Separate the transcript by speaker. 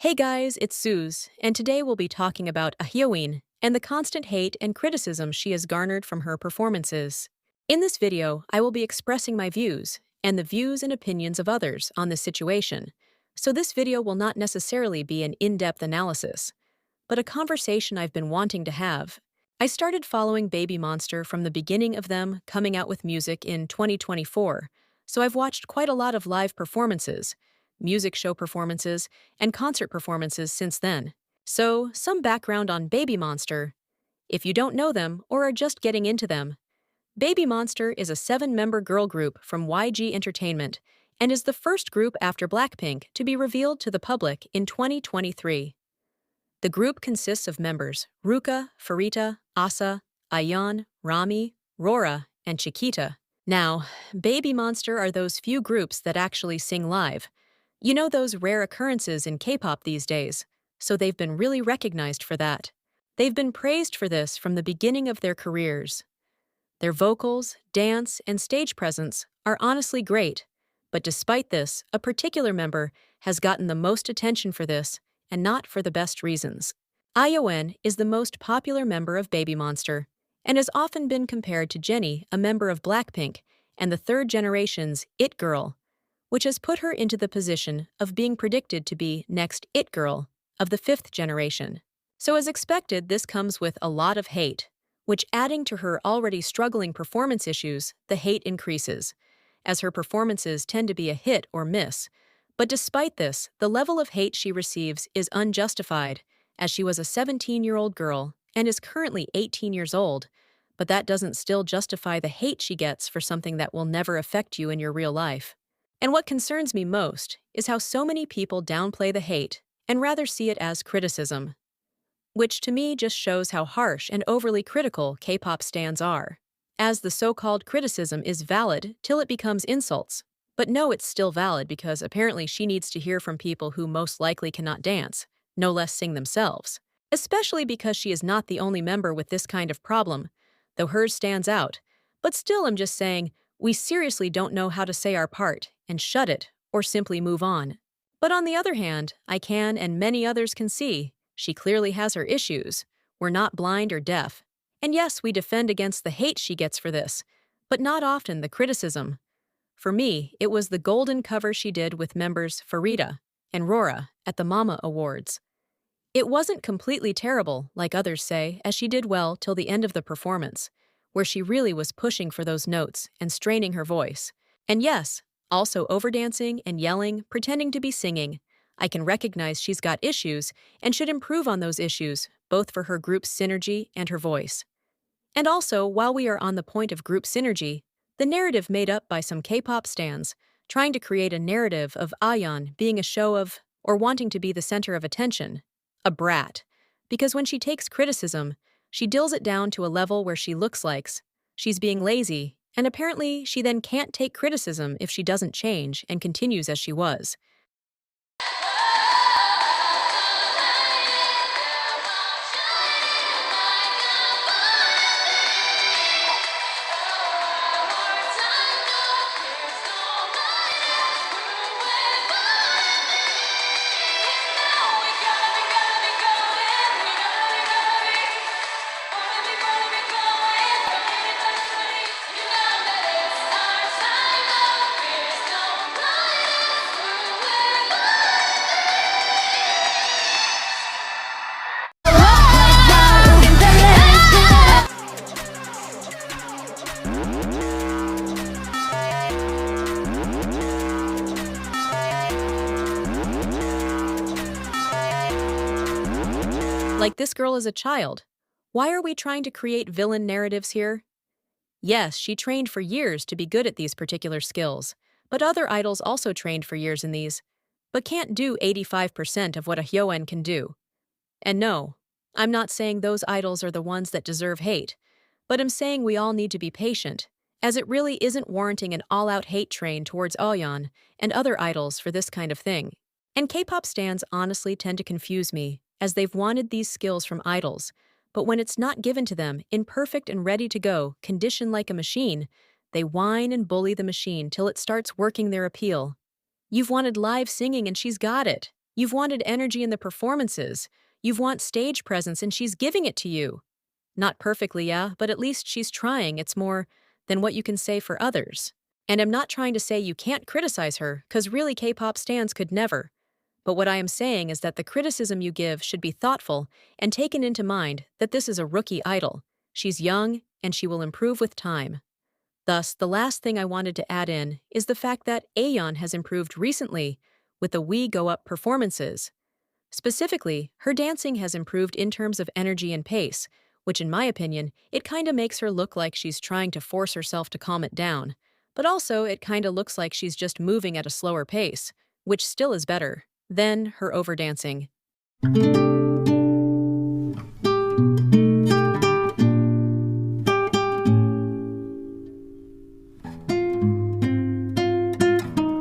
Speaker 1: Hey guys, it's Suze, and today we'll be talking about Ahyeon and the constant hate and criticism she has garnered from her performances. In this video, I will be expressing my views and the views and opinions of others on this situation, so this video will not necessarily be an in-depth analysis, but a conversation I've been wanting to have. I started following Baby Monster from the beginning of them coming out with music in 2024, so I've watched quite a lot of live performances, music show performances, and concert performances since then. So, some background on Baby Monster. If you don't know them or are just getting into them, Baby Monster is a 7-member girl group from YG Entertainment and is the first group after Blackpink to be revealed to the public in 2023. The group consists of members Ruka, Farita, Asa, Ahyeon, Rami, Rora, and Chiquita. Now, Baby Monster are those few groups that actually sing live. You know, those rare occurrences in K-pop these days, so they've been really recognized for that. They've been praised for this from the beginning of their careers. Their vocals, dance, and stage presence are honestly great, but despite this, a particular member has gotten the most attention for this, and not for the best reasons. Ahyeon is the most popular member of Baby Monster, and has often been compared to Jennie, a member of Blackpink, and the third generation's It Girl, which has put her into the position of being predicted to be next It Girl of the 5th generation. So as expected, this comes with a lot of hate, which adding to her already struggling performance issues, the hate increases, as her performances tend to be a hit or miss. But despite this, the level of hate she receives is unjustified, as she was a 17-year-old girl and is currently 18 years old, but that doesn't still justify the hate she gets for something that will never affect you in your real life. And what concerns me most is how so many people downplay the hate and rather see it as criticism, which to me just shows how harsh and overly critical K-pop stans are, as the so-called criticism is valid till it becomes insults. But no, it's still valid because apparently she needs to hear from people who most likely cannot dance, no less sing themselves, especially because she is not the only member with this kind of problem, though hers stands out. But still, I'm just saying, we seriously don't know how to say our part and shut it or simply move on. But on the other hand, I can and many others can see she clearly has her issues. We're not blind or deaf. And yes, we defend against the hate she gets for this, but not often the criticism. For me, it was the golden cover she did with members Farita and Rora at the Mama Awards. It wasn't completely terrible, like others say, as she did well till the end of the performance, where she really was pushing for those notes and straining her voice. And yes, also overdancing and yelling, pretending to be singing. I can recognize she's got issues and should improve on those issues, both for her group's synergy and her voice. And also, while we are on the point of group synergy, the narrative made up by some K-pop stans, trying to create a narrative of Ahyeon being a show of, or wanting to be the center of attention, a brat, because when she takes criticism, she dills it down to a level where she looks like she's being lazy, and apparently she then can't take criticism if she doesn't change and continues as she was. Like this girl is a child. Why are we trying to create villain narratives here? Yes, she trained for years to be good at these particular skills, but other idols also trained for years in these, but can't do 85% of what Ahyeon can do. And no, I'm not saying those idols are the ones that deserve hate, but I'm saying we all need to be patient, as it really isn't warranting an all-out hate train towards Ahyeon and other idols for this kind of thing. And K-pop stans honestly tend to confuse me, as they've wanted these skills from idols, but when it's not given to them in perfect and ready to go condition like a machine, they whine and bully the machine till it starts working their appeal. You've wanted live singing and she's got it. You've wanted energy in the performances. You've want stage presence and she's giving it to you. Not perfectly, yeah, but at least she's trying. It's more than what you can say for others. And I'm not trying to say you can't criticize her, because really K-pop stans could never. But what I am saying is that the criticism you give should be thoughtful and taken into mind that this is a rookie idol. She's young and she will improve with time. Thus, the last thing I wanted to add in is the fact that Ahyeon has improved recently with the We Go Up performances. Specifically, her dancing has improved in terms of energy and pace, which in my opinion, it kinda makes her look like she's trying to force herself to calm it down. But also, it kinda looks like she's just moving at a slower pace, which still is better than her overdancing.